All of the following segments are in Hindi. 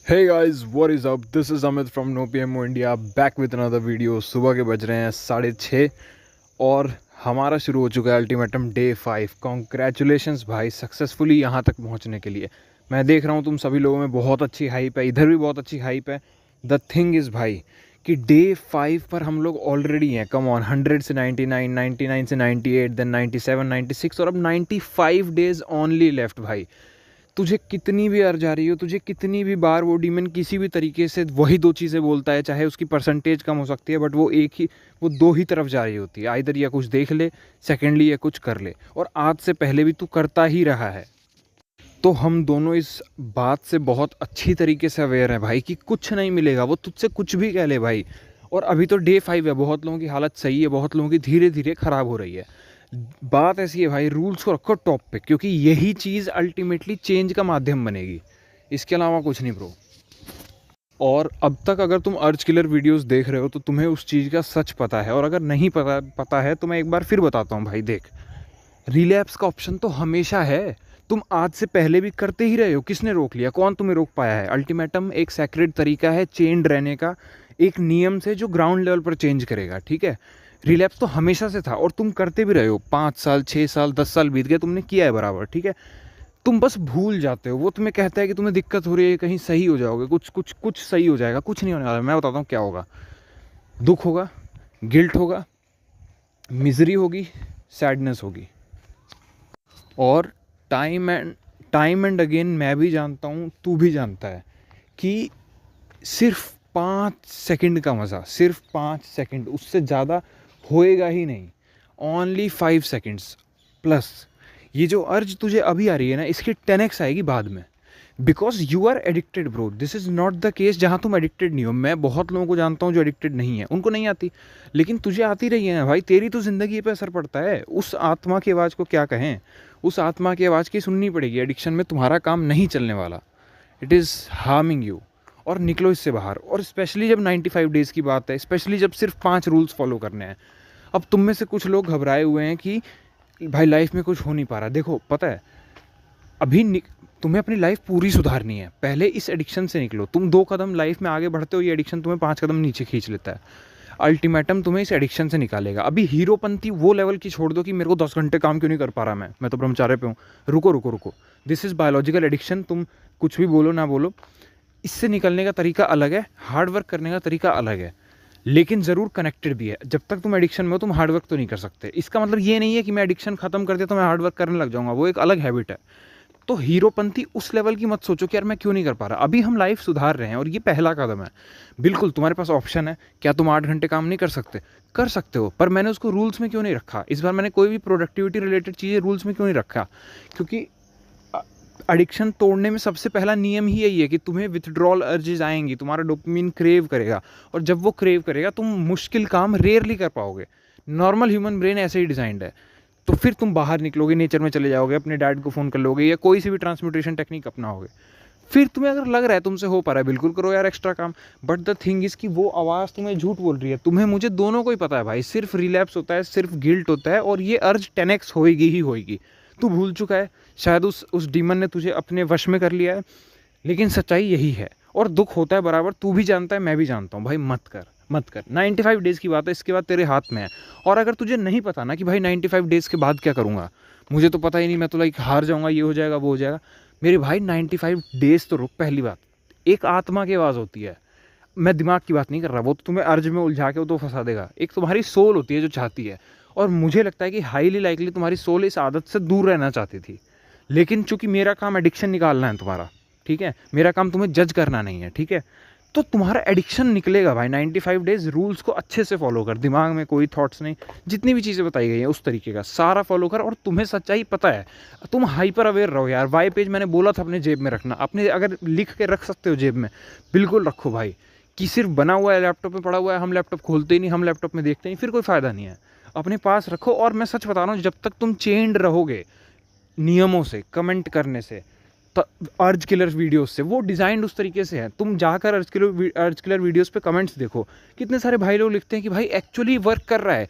Hey guys, what is up? This is Amit from No PMO India back with another video। सुबह के बज रहे हैं 6:30 और हमारा शुरू हो चुका है अल्टीमेटम डे 5। कॉन्ग्रेचुलेशंस भाई, सक्सेसफुली यहाँ तक पहुँचने के लिए। मैं देख रहा हूँ तुम सभी लोगों में बहुत अच्छी हाइप है, इधर भी बहुत अच्छी हाइप है। द थिंग इज़ भाई कि डे 5 पर हम लोग ऑलरेडी हैं। कम ऑन, 100 से 99, 99 से 98, देन 97, 96 और अब 95 डेज ओनली लेफ्ट भाई। तुझे कितनी भी अर्ज आ रही हो, तुझे कितनी भी बार वो डीमन किसी भी तरीके से वही दो चीज़ें बोलता है, चाहे उसकी परसेंटेज कम हो सकती है बट वो दो ही तरफ जा रही होती है। आइदर या कुछ देख ले, सेकेंडली या कुछ कर ले, और आज से पहले भी तू करता ही रहा है। तो हम दोनों इस बात से बहुत अच्छी तरीके से अवेयर हैं भाई कि कुछ नहीं मिलेगा, वो तुझसे कुछ भी कह ले भाई। और अभी तो डे 5 है, बहुत लोगों की हालत सही है, बहुत लोगों की धीरे धीरे ख़राब हो रही है। बात ऐसी है भाई, रूल्स को रखो टॉप पे, क्योंकि यही चीज़ अल्टीमेटली चेंज का माध्यम बनेगी, इसके अलावा कुछ नहीं ब्रो। और अब तक अगर तुम अर्ज किलर वीडियोस देख रहे हो तो तुम्हें उस चीज़ का सच पता है, और अगर नहीं पता है तो मैं एक बार फिर बताता हूँ भाई। देख, रिलैप्स का ऑप्शन तो हमेशा है। तुम आज से पहले भी करते ही रहे हो, किसने रोक लिया? कौन तुम्हें रोक पाया है? अल्टीमेटम एक सैक्रेड तरीका है चेंड रहने का, एक नियम से जो ग्राउंड लेवल पर चेंज करेगा, ठीक है। रिलैप्स तो हमेशा से था और तुम करते भी रहे हो। 5 साल, 6 साल, 10 साल बीत गए, तुमने किया है बराबर, ठीक है। तुम बस भूल जाते हो। वो तुम्हें कहता है कि तुम्हें दिक्कत हो रही है, कहीं सही हो जाओगे, कुछ कुछ कुछ सही हो जाएगा। कुछ नहीं होने वाला। मैं बताता हूँ क्या होगा। दुख होगा, गिल्ट होगा, मिजरी होगी, सैडनेस होगी। और टाइम एंड अगेन मैं भी जानता हूँ, तू भी जानता है कि सिर्फ 5 सेकंड का मज़ा, सिर्फ 5 सेकंड, उससे ज़्यादा होएगा ही नहीं। Only 5 seconds plus. ये जो अर्ज तुझे अभी आ रही है ना, इसकी 10x आएगी बाद में, because you are addicted bro. This is not the case जहाँ तुम एडिक्टेड नहीं हो। मैं बहुत लोगों को जानता हूँ जो एडिक्टेड नहीं है, उनको नहीं आती, लेकिन तुझे आती रही है ना भाई। तेरी तो ज़िंदगी पे असर पड़ता है। उस आत्मा की आवाज़ को क्या कहें, उस आत्मा की आवाज़ की सुननी पड़ेगी। एडिक्शन में तुम्हारा काम नहीं चलने वाला, इट इज़ हार्मिंग यू। और निकलो इससे बाहर। और स्पेशली जब 95 डेज़ की बात है, स्पेशली जब सिर्फ 5 रूल्स फॉलो करने हैं। अब तुम में से कुछ लोग घबराए हुए हैं कि भाई लाइफ में कुछ हो नहीं पा रहा। देखो, पता है, अभी तुम्हें अपनी लाइफ पूरी सुधारनी है। पहले इस एडिक्शन से निकलो। तुम 2 कदम लाइफ में आगे बढ़ते हो, ये एडिक्शन तुम्हें 5 कदम नीचे खींच लेता है। अल्टीमेटम तुम्हें इस एडिक्शन से निकालेगा। अभी हीरोपंती वो लेवल की छोड़ दो कि मेरे को 10 घंटे काम क्यों नहीं कर पा रहा, मैं तो ब्रह्मचार्य पे हूँ। रुको रुको रुको, दिस इज़ बायोलॉजिकल एडिक्शन। तुम कुछ भी बोलो ना बोलो, इससे निकलने का तरीका अलग है, हार्ड वर्क करने का तरीका अलग है, लेकिन ज़रूर कनेक्टेड भी है। जब तक तुम एडिक्शन में हो, तुम हार्ड वर्क तो नहीं कर सकते। इसका मतलब ये नहीं है कि मैं एडिक्शन खत्म कर दिया तो मैं हार्ड वर्क करने लग जाऊंगा, वो एक अलग हैबिट है। तो हीरोपंती उस लेवल की मत सोचो कि यार मैं क्यों नहीं कर पा रहा। अभी हम लाइफ सुधार रहे हैं और ये पहला कदम है। बिल्कुल तुम्हारे पास ऑप्शन है। क्या तुम 8 घंटे काम नहीं कर सकते? कर सकते हो, पर मैंने उसको रूल्स में क्यों नहीं रखा? इस बार मैंने कोई भी प्रोडक्टिविटी रिलेटेड चीज़ें रूल्स में क्यों नहीं रखा? क्योंकि एडिक्शन तोड़ने में सबसे पहला नियम ही यही है कि तुम्हें विथड्रॉल अर्जेज आएंगी, तुम्हारा डोपामिन क्रेव करेगा, और जब वो क्रेव करेगा तुम मुश्किल काम रेयरली कर पाओगे। नॉर्मल ह्यूमन ब्रेन ऐसे ही डिजाइंड है। तो फिर तुम बाहर निकलोगे, नेचर में चले जाओगे, अपने डैड को फ़ोन कर लोगे या कोई सी भी ट्रांसम्यूटेशन टेक्निक अपनाओगे। फिर तुम्हें अगर लग रहा है तुमसे हो पा रहा है, बिल्कुल करो यार एक्स्ट्रा काम। बट द थिंग इज़ कि वो आवाज़ तुम्हें झूठ बोल रही है। तुम्हें मुझे दोनों को ही पता है भाई, सिर्फ रिलैप्स होता है, सिर्फ गिल्ट होता है, और ये अर्ज 10x होएगी ही होएगी। तू भूल चुका है शायद, उस डीमन ने तुझे अपने वश में कर लिया है, लेकिन सच्चाई यही है। और दुख होता है बराबर, तू भी जानता है, मैं भी जानता हूँ भाई। मत कर मत कर। 95 डेज़ की बात है, इसके बाद तेरे हाथ में है। और अगर तुझे नहीं पता ना कि भाई 95 डेज़ के बाद क्या करूँगा, मुझे तो पता ही नहीं, मैं तो लाइक हार जाऊँगा, ये हो जाएगा वो हो जाएगा। मेरे भाई 95 डेज़ तो रुक। पहली बात, एक आत्मा की आवाज़ होती है। मैं दिमाग की बात नहीं कर रहा, वो तो तुम्हें अर्ज में उलझा के वो तो फंसा देगा। एक तुम्हारी सोल होती है जो चाहती है, और मुझे लगता है कि हाईली लाइकली तुम्हारी सोल इस आदत से दूर रहना चाहती थी। लेकिन चूंकि मेरा काम एडिक्शन निकालना है तुम्हारा, ठीक है, मेरा काम तुम्हें जज करना नहीं है, ठीक है, तो तुम्हारा एडिक्शन निकलेगा भाई। 95 डेज रूल्स को अच्छे से फॉलो कर, दिमाग में कोई थॉट्स नहीं, जितनी भी चीज़ें बताई गई हैं उस तरीके का सारा फॉलो कर। और तुम्हें सच्चाई पता है, तुम हाइपर अवेयर रहो यार। वाई पेज मैंने बोला था अपने जेब में रखना, अपने अगर लिख के रख सकते हो जेब में, बिल्कुल रखो भाई। कि सिर्फ बना हुआ है, लैपटॉप में पड़ा हुआ है, हम लैपटॉप खोलते ही नहीं, हम लैपटॉप में देखते नहीं, फिर कोई फ़ायदा नहीं है। अपने पास रखो। और मैं सच बता रहा हूँ, जब तक तुम चेंड रहोगे नियमों से, कमेंट करने से, अर्ज किलर वीडियोस से, वो डिज़ाइंड उस तरीके से है। तुम जाकर अर्ज किलर वीडियोस पे कमेंट्स देखो, कितने सारे भाई लोग लिखते हैं कि भाई एक्चुअली वर्क कर रहा है।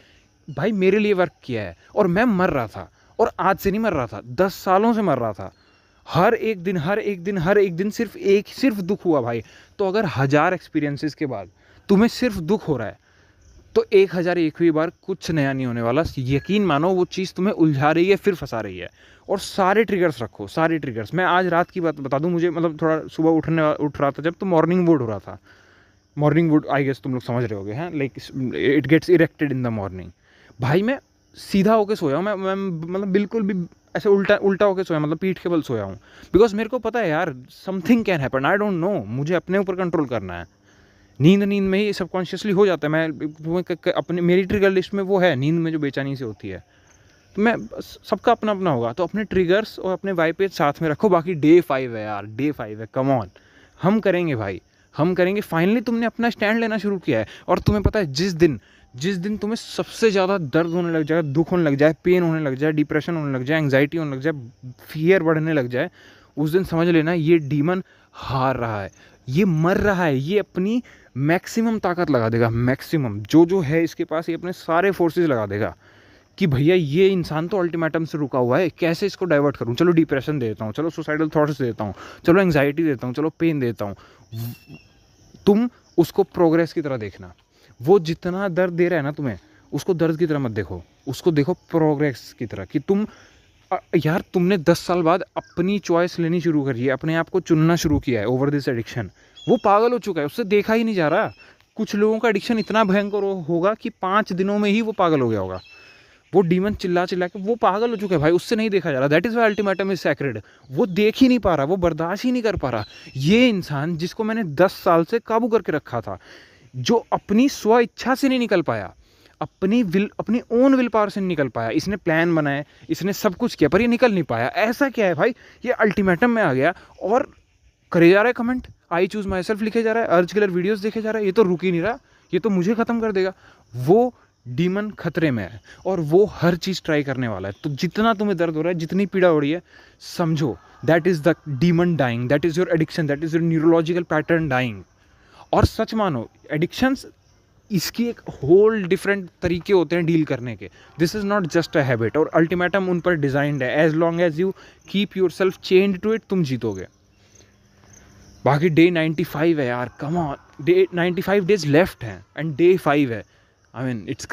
भाई मेरे लिए वर्क किया है, और मैं मर रहा था, और आज से नहीं मर रहा था, 10 सालों से मर रहा था। हर एक दिन सिर्फ दुख हुआ भाई। तो अगर 1000 एक्सपीरियंसेस के बाद तुम्हें सिर्फ दुख हो रहा है तो 1001वीं बार कुछ नया नहीं होने वाला। यकीन मानो वो चीज़ तुम्हें उलझा रही है, फिर फंसा रही है। और सारे ट्रिगर्स रखो, सारे ट्रिगर्स। मैं आज रात की बात बता दूं, मुझे मतलब थोड़ा सुबह उठ रहा था जब, तो मॉर्निंग वुड हो रहा था। मॉर्निंग वुड आई गेस तुम लोग समझ रहे होगे, हैं like it gets erected in the morning. भाई मैं सीधा होके सोया हूँ, मैं मतलब बिल्कुल भी ऐसे उल्टा होके सोया, मतलब पीठ के बल सोया हूँ। बिकॉज मेरे को पता है यार, something can happen, I don't know. मुझे अपने ऊपर कंट्रोल करना है। नींद में ही सबकॉन्शियसली हो जाता है। मैं अपने मेरी ट्रिगर लिस्ट में वो है, नींद में जो बेचैनी से होती है। तो मैं सबका अपना अपना होगा, तो अपने ट्रिगर्स और अपने वाइपेज साथ में रखो। बाकी डे 5 है यार, डे 5 है, कम ऑन, हम करेंगे भाई, हम करेंगे। फाइनली तुमने अपना स्टैंड लेना शुरू किया है। और तुम्हें पता है, जिस दिन तुम्हें सबसे ज़्यादा दर्द होने लग जाए, दुख होने लग जाए, पेन होने लग जाए, डिप्रेशन होने लग जाए, एंग्जाइटी होने लग जाए, फियर बढ़ने लग जाए, उस दिन समझ लेना ये डीमन हार रहा है, ये मर रहा है। ये अपनी मैक्सिमम ताकत लगा देगा, मैक्सिमम जो है इसके पास, ये अपने सारे फोर्सेस लगा देगा कि भैया ये इंसान तो अल्टीमेटम से रुका हुआ है, कैसे इसको डाइवर्ट करूं। चलो डिप्रेशन दे देता हूँ, चलो सुसाइडल थॉट्स देता हूँ, चलो एंग्जाइटी देता हूँ, चलो पेन देता हूँ। तुम उसको प्रोग्रेस की तरह देखना। वो जितना दर्द दे रहा है ना तुम्हें, उसको दर्द की तरह मत देखो, उसको देखो प्रोग्रेस की तरह। कि तुम यार, तुमने 10 साल बाद अपनी चॉइस लेनी शुरू करी है, अपने आप को चुनना शुरू किया है ओवर दिस एडिक्शन। वो पागल हो चुका है, उससे देखा ही नहीं जा रहा। कुछ लोगों का एडिक्शन इतना भयंकर होगा कि 5 दिनों में ही वो पागल हो गया होगा। वो डीमन चिल्ला के वो पागल हो चुका है भाई, उससे नहीं देखा जा रहा। That is why ultimatum is sacred. वो देख ही नहीं पा रहा, वो बर्दाश्त ही नहीं कर पा रहा। ये इंसान जिसको मैंने 10 साल से काबू करके रखा था, जो अपनी स्व इच्छा से नहीं निकल पाया, अपनी ओन विल पावर से नहीं निकल पाया। इसने प्लान बनाए, इसने सब कुछ किया, पर ये निकल नहीं पाया। ऐसा क्या है भाई, ये अल्टीमेटम में आ गया और करे जा रहा है comment, I choose my self लिखे जा रहा है, अर्ज किलर वीडियोस देखे जा रहा है। ये तो रुक ही नहीं रहा, ये तो मुझे खत्म कर देगा। वो डीमन खतरे में है और वो हर चीज़ ट्राई करने वाला है। तो जितना तुम्हें दर्द हो रहा है, जितनी पीड़ा हो रही है, समझो that is the demon dying, that is your addiction, that is your neurological pattern dying. और सच मानो, एडिक्शंस इसकी एक होल डिफरेंट तरीके होते हैं डील करने के। This is not just a habit, और अल्टीमेटम उन पर डिजाइंड है। As long as you keep your self changed to it, तुम जीतोगे। बाकी डे 95 है यार, come on, day 95 days left हैं एंड डे 5 है। I mean it's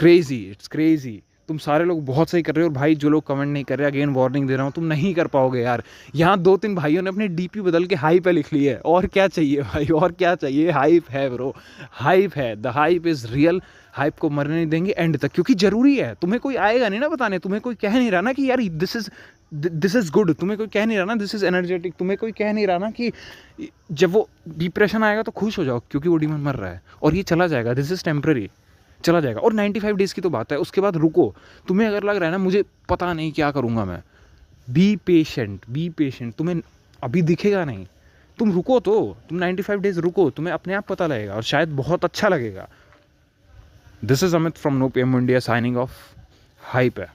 crazy. तुम सारे लोग बहुत सही कर रहे हो। और भाई जो लोग कमेंट नहीं कर रहे, अगेन वार्निंग दे रहा हूँ, तुम नहीं कर पाओगे यार। यहाँ 2-3 भाइयों ने अपनी डीपी बदल के हाइप पे लिख ली है। और क्या चाहिए भाई, और क्या चाहिए। हाइप है ब्रो, हाइप है, the hype is real. Hype को मरने नहीं देंगे एंड तक, क्योंकि जरूरी है। तुम्हें कोई आएगा नहीं ना बताने, तुम्हें कोई कह नहीं रहा ना कि यार दिस इज़ गुड, तुम्हें कोई कह नहीं रहा ना दिस इज़ एनर्जेटिक, तुम्हें कोई कह नहीं रहा ना कि जब वो डिप्रेशन आएगा तो खुश हो जाओ, क्योंकि वो डीमन मर रहा है और ये चला जाएगा। दिस इज़ टेम्पररी, चला जाएगा। और 95 डेज़ की तो बात है, उसके बाद रुको। तुम्हें अगर लग रहा है ना मुझे पता नहीं क्या करूँगा मैं, बी पेशेंट। तुम्हें अभी दिखेगा नहीं, तुम रुको, तो तुम 95 डेज रुको, तुम्हें अपने आप पता लगेगा और शायद बहुत अच्छा लगेगा। This is Amit from no PM India signing off. Hype है।